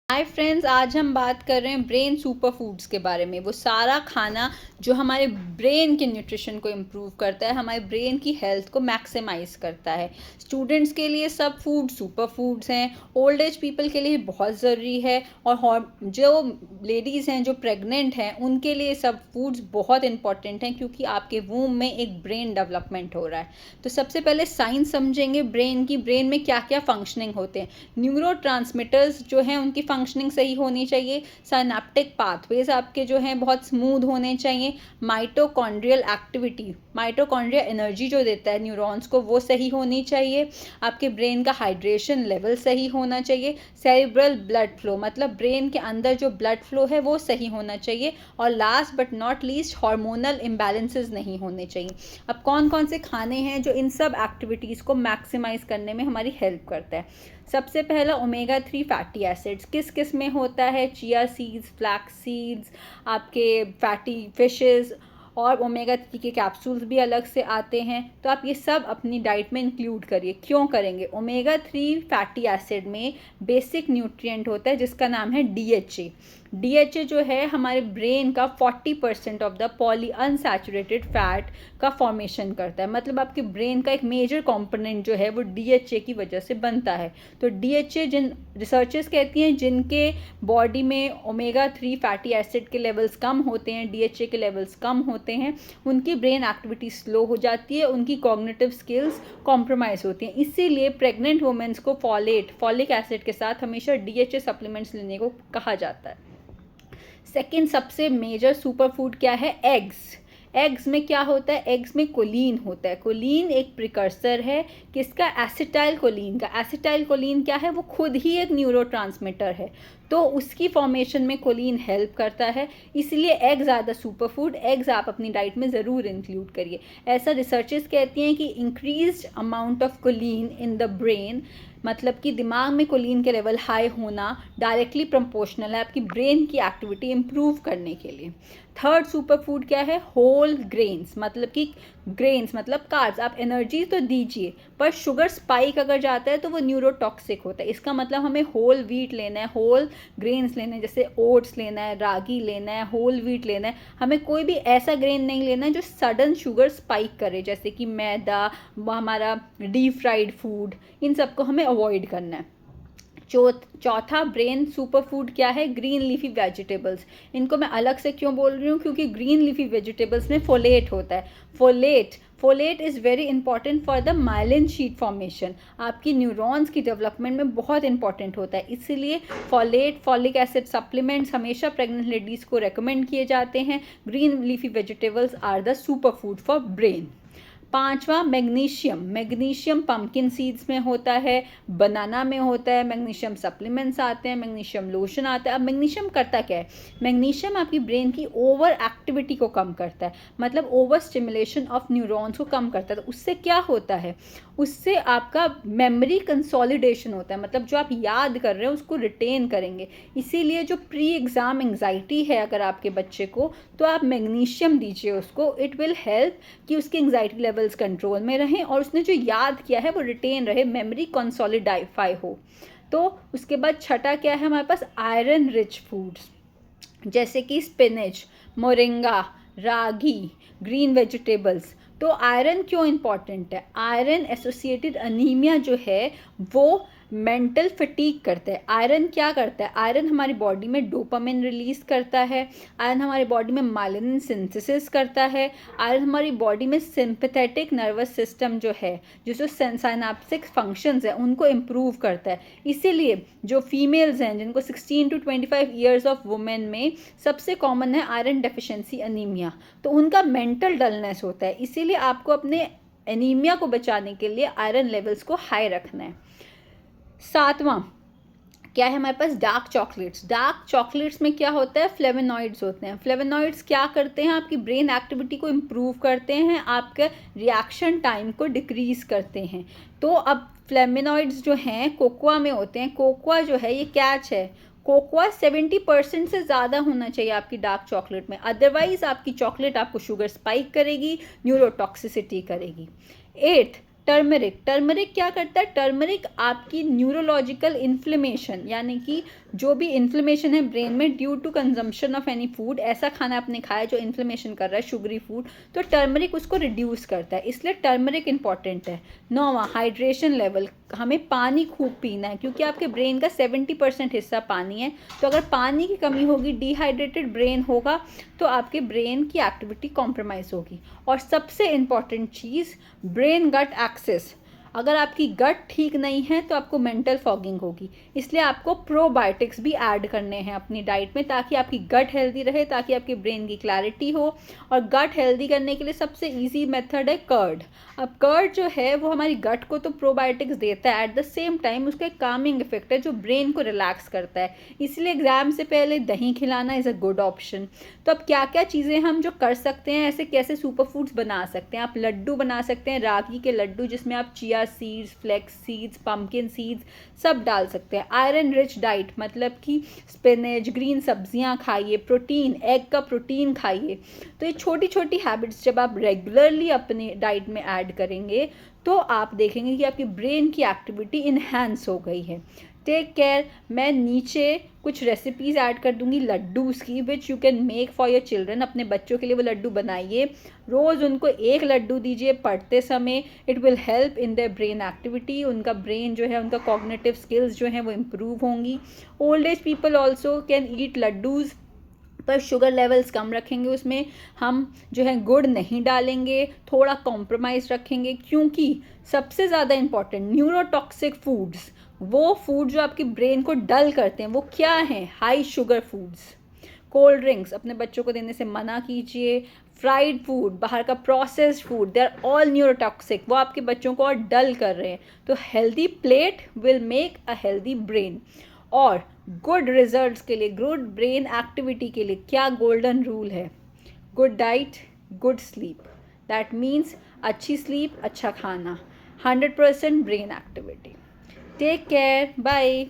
Hi friends, आज हम बात कर रहे हैं ब्रेन सुपर फूड्स के बारे में। वो सारा खाना जो हमारे ब्रेन के न्यूट्रिशन को इम्प्रूव करता है, हमारे ब्रेन की हेल्थ को मैक्सिमाइज करता है। स्टूडेंट्स के लिए सब फूड सुपर फूड्स हैं, ओल्ड एज पीपल के लिए बहुत ज़रूरी है, और जो लेडीज़ हैं जो प्रेग्नेंट हैं उनके लिए सब फूड्स बहुत इंपॉर्टेंट हैं, क्योंकि आपके वूम में एक ब्रेन डेवलपमेंट हो रहा है। तो सबसे पहले साइंस समझेंगे ब्रेन की। ब्रेन में क्या क्या फंक्शनिंग होते हैं। न्यूरोट्रांसमीटर्स जो हैं उनकी फंक्शनिंग सही होनी चाहिए। साइनेप्टिक पाथवेज आपके जो हैं बहुत स्मूथ होने चाहिए। माइटोकॉन्ड्रियल एक्टिविटी, माइटोकॉन्ड्रिया एनर्जी जो देता है न्यूरॉन्स को, वो सही होनी चाहिए। आपके ब्रेन का हाइड्रेशन लेवल सही होना चाहिए। सेरिब्रल ब्लड फ्लो, मतलब ब्रेन के अंदर जो ब्लड फ्लो है वो सही होना चाहिए। और last but not least, hormonal imbalances नहीं होने चाहिए। अब कौन कौन से खाने हैं जो इन सब एक्टिविटीज़ को मैक्सिमाइज करने में हमारी हेल्प करता है। सबसे पहला ओमेगा 3 फैटी एसिड्स किस किस में होता है। चिया सीड्स, फ्लैक्स सीड्स, आपके फैटी फिशेस, और ओमेगा 3 के कैप्सूल्स भी अलग से आते हैं। तो आप ये सब अपनी डाइट में इंक्लूड करिए। क्यों करेंगे? ओमेगा 3 फैटी एसिड में बेसिक न्यूट्रिएंट होता है जिसका नाम है DHA। DHA जो है हमारे ब्रेन का 40% of the poly unsaturated fat का फॉर्मेशन करता है। मतलब आपके ब्रेन का एक मेजर कंपोनेंट जो है वो DHA की वजह से बनता है। तो DHA, जिन रिसर्चर्स कहती हैं जिनके बॉडी में ओमेगा 3 फैटी एसिड के लेवल्स कम होते हैं, DHA के लेवल्स कम होते हैं, उनकी ब्रेन एक्टिविटी स्लो हो जाती है, उनकी कॉग्निटिव स्किल्स कॉम्प्रोमाइज होती हैं। इसीलिए प्रेग्नेंट वुमेन्स को फॉलिक एसिड के साथ हमेशा DHA सप्लीमेंट्स लेने को कहा जाता है। सेकेंड सबसे मेजर सुपर फूड क्या है? एग्स। एग्स में क्या होता है? एग्स में कोलीन होता है। कोलीन एक प्रिकर्सर है किसका? एसिटाइल कोलीन का। एसिटाइल कोलीन क्या है? वो खुद ही एक न्यूरोट्रांसमीटर है, तो उसकी फॉर्मेशन में कोलीन हेल्प करता है। इसलिए eggs are the super food. Eggs आप अपनी डाइट में ज़रूर इंक्लूड करिए। ऐसा रिसर्चेस कहती हैं कि increased amount of choline in the brain, मतलब कि दिमाग में कोलीन के लेवल हाई होना डायरेक्टली प्रोपोर्शनल है आपकी ब्रेन की एक्टिविटी इम्प्रूव करने के लिए। थर्ड सुपर फूड क्या है? होल ग्रेन्स, मतलब कि ग्रेन्स मतलब कार्ब्स। आप एनर्जी तो दीजिए, पर शुगर स्पाइक अगर जाता है तो वो न्यूरोटॉक्सिक होता है। इसका मतलब हमें होल व्हीट लेना है, होल ग्रेन्स लेना है, जैसे ओट्स लेना है, रागी लेना है, होल व्हीट लेना है। हमें कोई भी ऐसा ग्रेन नहीं लेना है जो सडन शुगर स्पाइक करे, जैसे कि मैदा, हमारा डीप फ्राइड फूड, इन सबको हमें अवॉइड करना है। चौथा ब्रेन सुपर फूड क्या है? Green leafy vegetables. इनको मैं अलग से क्यों बोल रही हूँ? क्योंकि ग्रीन लीफी वेजिटेबल्स में फोलेट होता है। Folate is very important for the myelin sheath formation. आपकी न्यूरॉन्स की डेवलपमेंट में बहुत इंपॉर्टेंट होता है। इसीलिए फॉलिक एसिड सप्लीमेंट्स हमेशा प्रेग्नेंट लेडीज़ को रेकमेंड किए जाते हैं। Green leafy vegetables are the super food for brain. पांचवा मैग्नीशियम पम्पकिन सीड्स में होता है, बनाना में होता है। मैग्नीशियम सप्लीमेंट्स आते हैं, मैग्नीशियम लोशन आता है। अब मैग्नीशियम करता क्या है? मैग्नीशियम आपकी ब्रेन की ओवर एक्टिविटी को कम करता है, मतलब ओवर स्टिमुलेशन ऑफ न्यूरॉन्स को कम करता है। तो उससे क्या होता है? उससे आपका मेमोरी कंसोलिडेशन होता है, मतलब जो आप याद कर रहे हो उसको रिटेन करेंगे। इसीलिए जो प्री एग्ज़ाम एंग्जाइटी है अगर आपके बच्चे को, तो आप मैग्नीशियम दीजिए उसको। इट विल हेल्प कि उसकी एंग्जाइटी लेवल्स कंट्रोल में रहें और उसने जो याद किया है वो रिटेन रहे, मेमोरी कंसोलिडाइफाई हो। तो उसके बाद छठा क्या है हमारे पास? आयरन रिच फूड्स, जैसे कि स्पिनच, मोरिंगा, रागी, ग्रीन वेजिटेबल्स। तो आयरन क्यों इम्पॉर्टेंट है? आयरन एसोसिएटेड अनीमिया जो है वो मेंटल फटीग करता है। आयरन क्या करता है? आयरन हमारी बॉडी में डोपामिन रिलीज करता है। आयरन हमारी बॉडी में माइलिन सिंथेसिस करता है। आयरन हमारी बॉडी में सिंपैथेटिक नर्वस सिस्टम जो है, जो सिनेप्टिक फंक्शंस है, उनको इम्प्रूव करता है। इसीलिए जो फीमेल्स हैं जिनको 16 to 25 ईयर्स ऑफ वुमेन में सबसे कॉमन है आयरन डेफिशिएंसी अनीमिया, तो उनका मेंटल डलनेस होता है। इसीलिए आपको अपने एनीमिया को बचाने के लिए आयरन लेवल्स को हाई रखना है। सातवां क्या है हमारे पास? Dark chocolates. डार्क चॉकलेट्स में क्या होता है? फ्लेवोनॉइड्स होते हैं। फ्लेवोनॉइड्स क्या करते हैं? आपकी ब्रेन एक्टिविटी को इम्प्रूव करते हैं, आपके रिएक्शन टाइम को डिक्रीज करते हैं। तो अब फ्लेवोनॉइड्स जो हैं कोकोआ में होते हैं। कोकोआ जो है ये कैच है, कोकोआ 70% से ज़्यादा होना चाहिए आपकी डार्क चॉकलेट में, अदरवाइज आपकी चॉकलेट आपको शुगर स्पाइक करेगी, न्यूरोटॉक्सिसिटी करेगी। एट्थ, टर्मरिक, टर्मरिक क्या करता है? टर्मरिक आपकी न्यूरोलॉजिकल इन्फ्लेमेशन, यानी कि जो भी इन्फ्लेमेशन है ब्रेन में due to consumption of any food, ऐसा खाना आपने खाया जो इन्फ्लेमेशन कर रहा है, शुगरी फूड, तो टर्मरिक उसको रिड्यूस करता है, इसलिए टर्मरिक इंपॉर्टेंट है। 9वां, हाइड्रेशन लेवल, हमें पानी खूब पीना है क्योंकि आपके ब्रेन का 70% हिस्सा पानी है, तो अगर पानी की कमी होगी, डिहाइड्रेटेड ब्रेन होगा, तो आपके ब्रेन की एक्टिविटी कॉम्प्रोमाइज़ होगी। और सबसे इम्पॉर्टेंट चीज़, ब्रेन गट एक्सेस, अगर आपकी गट ठीक नहीं है तो आपको मेंटल फॉगिंग होगी, इसलिए आपको प्रोबायोटिक्स भी ऐड करने हैं अपनी डाइट में, ताकि आपकी गट हेल्दी रहे, ताकि आपके ब्रेन की क्लैरिटी हो। और गट हेल्दी करने के लिए सबसे इजी मेथड है कर्ड। अब कर्ड जो है वो हमारी गट को तो प्रोबायोटिक्स देता है, एट द सेम टाइम उसका एक कामिंग इफेक्ट है जो ब्रेन को रिलैक्स करता है, इसलिए एग्जाम से पहले दही खिलाना इज़ अ गुड ऑप्शन। तो अब क्या क्या चीज़ें हम जो कर सकते हैं, ऐसे कैसे सुपर फूड्स बना सकते हैं? आप लड्डू बना सकते हैं, रागी के लड्डू, जिसमें आप chia seeds, flax seeds, pumpkin seeds सब डाल सकते हैं। आयरन रिच डाइट, मतलब कि स्पिनच, ग्रीन सब्जियां खाइए, प्रोटीन, एग का प्रोटीन खाइए। तो ये छोटी छोटी हैबिट्स जब आप रेगुलरली अपने डाइट में ऐड करेंगे तो आप देखेंगे कि आपकी ब्रेन की एक्टिविटी इन्हेंस हो गई है। Take care. मैं नीचे कुछ रेसिपीज़ ऐड कर दूंगी लड्डूज़ की, which you can make for your children. अपने बच्चों के लिए वो लड्डू बनाइए, रोज़ उनको एक लड्डू दीजिए पढ़ते समय। It will help in their brain activity, उनका ब्रेन जो है, उनका कॉग्निटिव स्किल्स जो हैं वो इम्प्रूव होंगी। Old age people also can eat laddoos, पर शुगर लेवल्स कम रखेंगे, उसमें हम जो है गुड़ नहीं डालेंगे, थोड़ा कॉम्प्रोमाइज़ रखेंगे, क्योंकि सबसे ज़्यादा इम्पॉर्टेंट न्यूरोटॉक्सिक फूड्स, वो फूड जो आपकी ब्रेन को डल करते हैं, वो क्या हैं? High sugar foods. Cold drinks अपने बच्चों को देने से मना कीजिए। फ्राइड फूड, बाहर का processed food, they are all neurotoxic, वो आपके बच्चों को और डल कर रहे हैं। तो healthy plate will make a healthy brain. और गुड रिजल्ट्स के लिए, गुड ब्रेन एक्टिविटी के लिए क्या गोल्डन रूल है? Good diet, good sleep. That means अच्छी स्लीप, अच्छा खाना, 100% brain activity. Take care, bye.